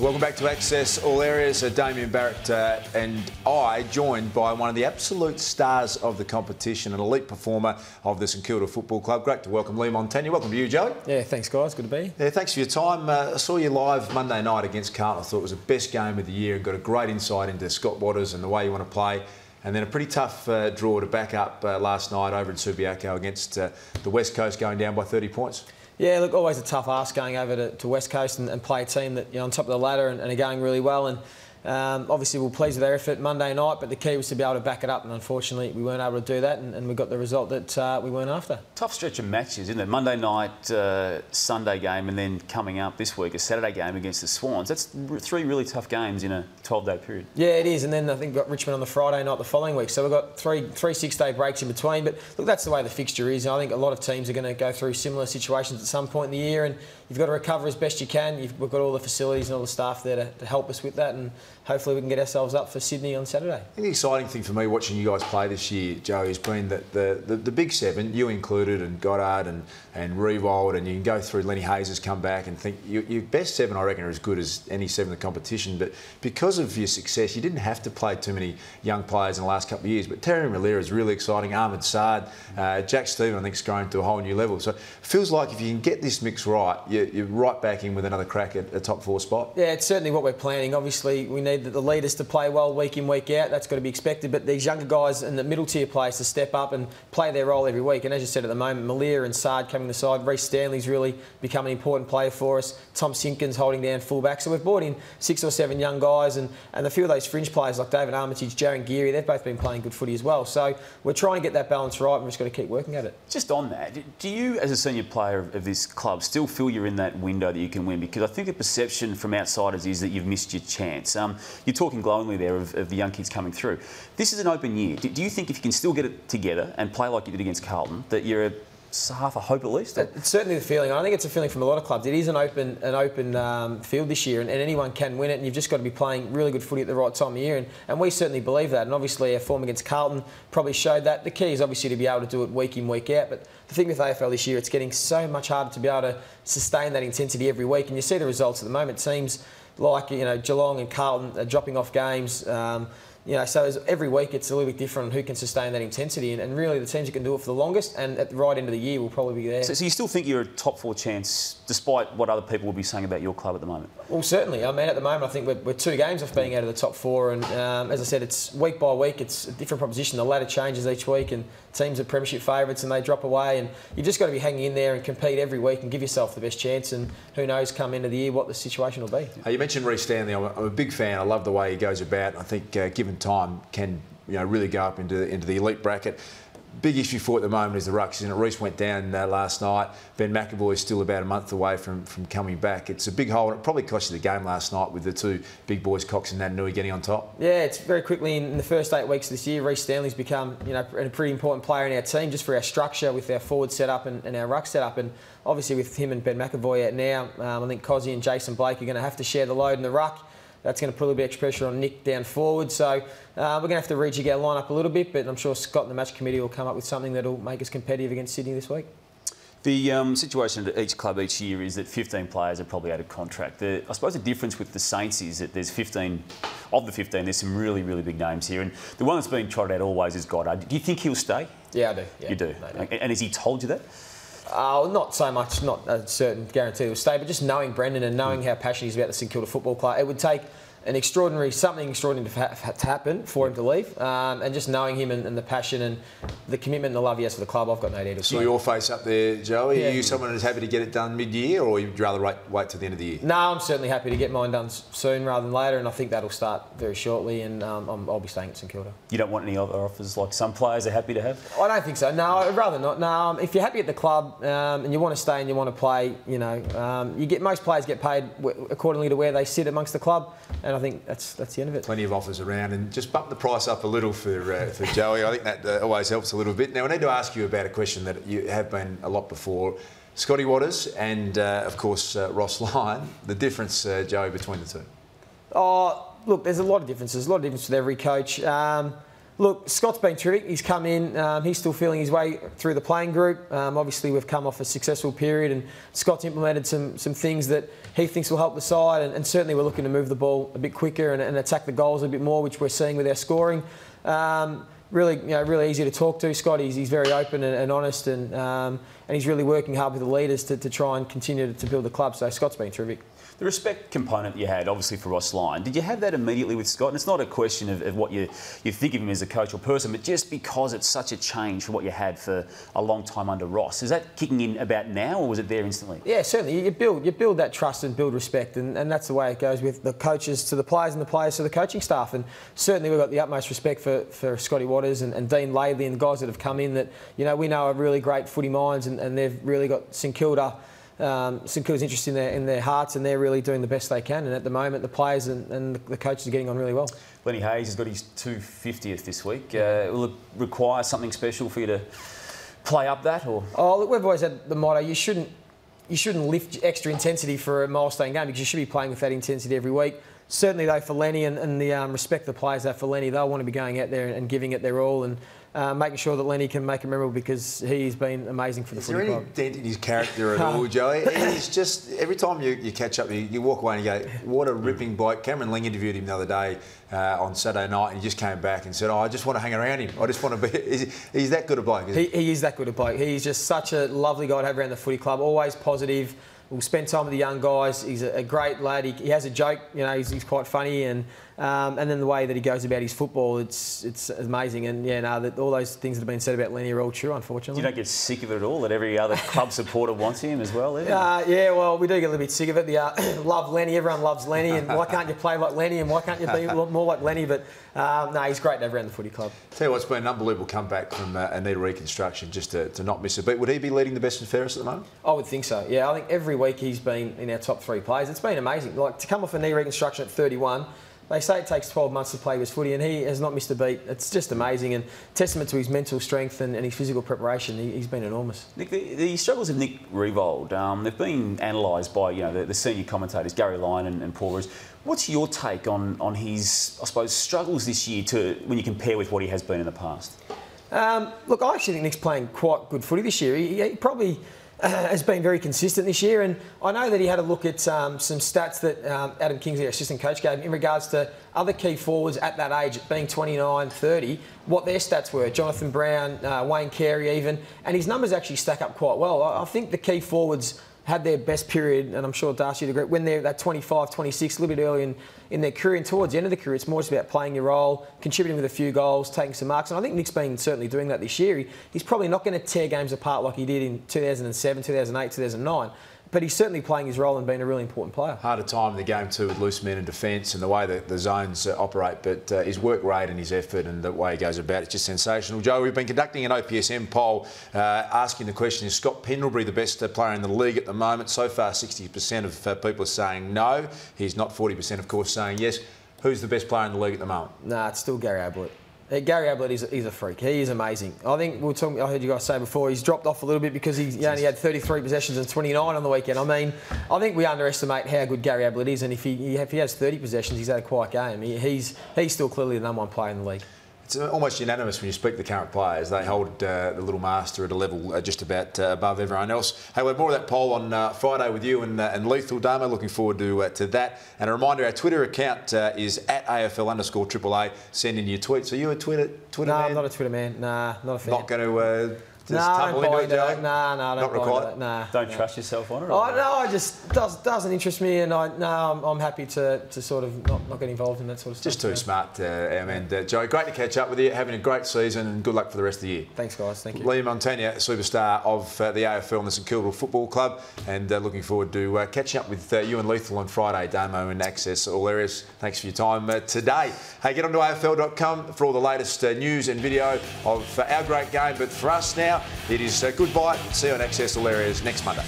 Welcome back to Access All Areas. Damien Barrett and I, joined by one of the absolute stars of the competition, an elite performer of the St Kilda Football Club. Great to welcome Leigh Montagna. Welcome to you, Joey. Yeah, thanks, guys. Good to be here. Yeah, thanks for your time. I saw you live Monday night against Carlton. I thought it was the best game of the year. Got a great insight into Scott Waters and the way you want to play. And then a pretty tough draw to back up last night over in Subiaco against the West Coast, going down by 30 points. Yeah, look, always a tough ask going over to West Coast and play a team that, on top of the ladder and are going really well. And obviously we're pleased with their effort Monday night, but the key was to be able to back it up, and unfortunately we weren't able to do that, and we got the result that we weren't after. Tough stretch of matches, isn't it? Monday night, Sunday game, and then coming up this week, a Saturday game against the Swans. That's three really tough games in a 12-day period. Yeah, it is, and then I think we've got Richmond on the Friday night the following week, so we've got three 6-day breaks in between. But look, that's the way the fixture is. I think a lot of teams are going to go through similar situations at some point in the year, and you've got to recover as best you can. We've got all the facilities and all the staff there to help us with that, and hopefully we can get ourselves up for Sydney on Saturday. I think the exciting thing for me watching you guys play this year, Joey, has been that the big seven, you included, and Goddard and Riewoldt, and you can go through Lenny Hayes has come back, and think your best seven, I reckon, are as good as any seven in the competition. But because of your success, you didn't have to play too many young players in the last couple of years. But Terry Malera is really exciting. Ahmed Saad, Jack Stephen, I think, is grown to a whole new level. So it feels like if you can get this mix right, you're right back in with another crack at a top 4 spot. Yeah, it's certainly what we're planning. Obviously, we need the leaders to play well week in, week out. That's got to be expected. But these younger guys and the middle tier players to step up and play their role every week. And as you said at the moment, Malera and Saad coming to the side. Reece Stanley's really become an important player for us. Tom Simpkins holding down fullback. So we've brought in 6 or 7 young guys, and a few of those fringe players like David Armitage, Jaron Geary, they've both been playing good footy as well. So we're trying to get that balance right, and we've just got to keep working at it. Just on that, do you, as a senior player of this club, still feel you're in that window that you can win? Because I think the perception from outsiders is that you've missed your chance. You're talking glowingly there of the young kids coming through. This is an open year. Do you think if you can still get it together and play like you did against Carlton, that you're half a hope at least? It's certainly the feeling. I think it's a feeling from a lot of clubs. It is an open field this year, and anyone can win it, and you've just got to be playing really good footy at the right time of year, and we certainly believe that. And obviously our form against Carlton probably showed that. The key is obviously to be able to do it week in, week out, but the thing with AFL this year, it's getting so much harder to be able to sustain that intensity every week, and you see the results at the moment. It seems like, Geelong and Carlton are dropping off games. So every week it's a little bit different on who can sustain that intensity, and really the teams that can do it for the longest and at the right end of the year will probably be there. So you still think you're a top 4 chance, despite what other people will be saying about your club at the moment? Well, certainly. I mean, at the moment I think we're 2 games off being out of the top 4, and as I said, it's week by week, it's a different proposition. The ladder changes each week, and teams are premiership favourites and they drop away, and you've just got to be hanging in there and compete every week and give yourself the best chance, and who knows come into the year what the situation will be. You mentioned Reece Stanley. I'm a big fan. I love the way he goes about. I think given time can really go up into the elite bracket. Big issue for at the moment is the rucks. Reece went down last night. Ben McAvoy is still about a month away from coming back. It's a big hole, and it probably cost you the game last night with the 2 big boys, Cox and Natanui, getting on top. Yeah, it's very quickly in the first 8 weeks of this year, Reece Stanley's become a pretty important player in our team, just for our structure with our forward setup and our ruck setup. And obviously with him and Ben McAvoy out now, I think Cozzy and Jason Blake are going to have to share the load in the ruck. That's going to put a little bit of extra pressure on Nick down forward. So we're going to have to rejig our line-up a little bit, but I'm sure Scott and the match committee will come up with something that will make us competitive against Sydney this week. The situation at each club each year is that 15 players are probably out of contract. I suppose the difference with the Saints is that there's 15, of the 15, there's some really, really big names here. And the one that's been trotted out always is Goddard. Do you think he'll stay? Yeah, I do. Yeah. You do? No, and has he told you that? Not so much, not a certain guarantee he'll stay, but just knowing Brendan and knowing how passionate he's about the St Kilda Football Club, it would take something extraordinary to happen for him to leave, and just knowing him and the passion and the commitment and the love he has for the club, I've got no doubt. Saw your face up there, Joey. Yeah. Are you someone who's happy to get it done mid-year, or you'd rather wait till the end of the year? No, I'm certainly happy to get mine done soon rather than later, and I think that'll start very shortly, and I'll be staying at St Kilda. You don't want any other offers like some players are happy to have? I don't think so. No, I'd rather not. No, if you're happy at the club and you want to stay and you want to play, most players get paid accordingly to where they sit amongst the club, and I think that's the end of it. Plenty of offers around, and just bump the price up a little for Joey. I think that always helps a little bit. Now, I need to ask you about a question that you have been a lot before. Scotty Waters and, of course, Ross Lyon. The difference, Joey, between the two? Oh, look, there's a lot of differences. A lot of difference with every coach. Look, Scott's been terrific. He's come in. He's still feeling his way through the playing group. Obviously, we've come off a successful period, and Scott's implemented some things that he thinks will help the side. And certainly, we're looking to move the ball a bit quicker and attack the goals a bit more, which we're seeing with our scoring. Really easy to talk to. Scott, he's very open and honest, and he's really working hard with the leaders to try and continue to build the club. So Scott's been terrific. The respect component you had, obviously, for Ross Lyon, did you have that immediately with Scott? And it's not a question of what you think of him as a coach or person, but just because it's such a change from what you had for a long time under Ross. Is that kicking in about now, or was it there instantly? Yeah, certainly. You build that trust and build respect, and that's the way it goes with the coaches to the players and the players to the coaching staff. And certainly we've got the utmost respect for Scotty Waters and Dean Laidley and the guys that have come in that, we know are really great footy minds, and they've really got St Kilda. St Kilda's interest in their hearts, and they're really doing the best they can. And at the moment, the players and the coaches are getting on really well. Lenny Hayes has got his 250th this week. Will it require something special for you to play up that, or? Oh, look, we've always had the motto: you shouldn't lift extra intensity for a milestone game, because you should be playing with that intensity every week. Certainly, though, for Lenny and the respect the players have for Lenny, they'll want to be going out there and giving it their all, and making sure that Lenny can make it memorable, because he's been amazing for the footy club. Is there any dent in his character at all, Joey? He's just, every time you catch up, you walk away and you go, what a ripping bloke. Cameron Ling interviewed him the other day on Saturday night, and he just came back and said, I just want to hang around him. I just want to be... He's that good a bloke, isn't he? He is that good a bloke. He's just such a lovely guy to have around the footy club, always positive. We'll spend time with the young guys. He's a great lad. He has a joke. He's quite funny, and then the way that he goes about his football, it's amazing. And all those things that have been said about Lenny are all true, unfortunately. You don't get sick of it at all, that every other club supporter wants him as well, well, we do get a little bit sick of it. Love Lenny. Everyone loves Lenny, and why can't you play like Lenny, and why can't you be more like Lenny? But he's great to have around the footy club. Tell you what, it's been an unbelievable comeback from a knee reconstruction, just to not miss a beat. Would he be leading the best and fairest at the moment? I would think so. Yeah, I think every week he's been in our top 3 players. It's been amazing. Like, to come off a knee reconstruction at 31. They say it takes 12 months to play his footy, and he has not missed a beat. It's just amazing, and testament to his mental strength and his physical preparation. He's been enormous. Nick, the struggles of Nick Riewoldt, they've been analysed by the senior commentators, Gary Lyon and Paul Roos. What's your take on his, I suppose, struggles this year when you compare with what he has been in the past? Look, I actually think Nick's playing quite good footy this year. He probably has been very consistent this year, and I know that he had a look at some stats that Adam Kingsley, our assistant coach, gave him in regards to other key forwards at that age, being 29, 30, what their stats were. Jonathan Brown, Wayne Carey even, and his numbers actually stack up quite well. I think the key forwards had their best period, and I'm sure Darcy would agree, when they're at 25, 26, a little bit early in their career, and towards the end of the career, it's more just about playing your role, contributing with a few goals, taking some marks, and I think Nick's been certainly doing that this year. He's probably not going to tear games apart like he did in 2007, 2008, 2009, but he's certainly playing his role and being a really important player. Harder time in the game too with loose men and defence and the way that the zones operate, but his work rate and his effort and the way he goes about it's just sensational. Joe, we've been conducting an OPSM poll asking the question, is Scott Pendlebury the best player in the league at the moment? So far 60% of people are saying no. He's not. 40% of course saying yes. Who's the best player in the league at the moment? Nah, it's still Gary Ablett. Gary Ablett is a freak. He is amazing. I think I heard you guys say before, he's dropped off a little bit because he only had 33 possessions and 29 on the weekend. I mean, I think we underestimate how good Gary Ablett is, and if he has 30 possessions, he's had a quiet game. He's still clearly the #1 player in the league. It's almost unanimous when you speak to the current players. They hold the little master at a level just about above everyone else. Hey, we'll have more of that poll on Friday with you and Lethal Damo. Looking forward to that. And a reminder, our Twitter account is at @AFL_AAA. Send in your tweets. Are you a Twitter man? No, I'm not a Twitter man. Nah, not a fan. Not going to... tumble into it, Joe? No, not required. Nah. Don't trust yourself on it? No, it just doesn't interest me, and I'm happy to sort of not get involved in that sort of stuff. Just too smart, our man Joe. Great to catch up with you. Having a great season, and good luck for the rest of the year. Thanks, guys. Thank you. Leigh Montagna, superstar of the AFL and the St Kilda Football Club, and looking forward to catching up with you and Lethal on Friday. Damo and Access all areas. Thanks for your time today. Hey, get on to AFL.com for all the latest news and video of our great game. But for us now, it is goodbye. See you on Access all areas next Monday.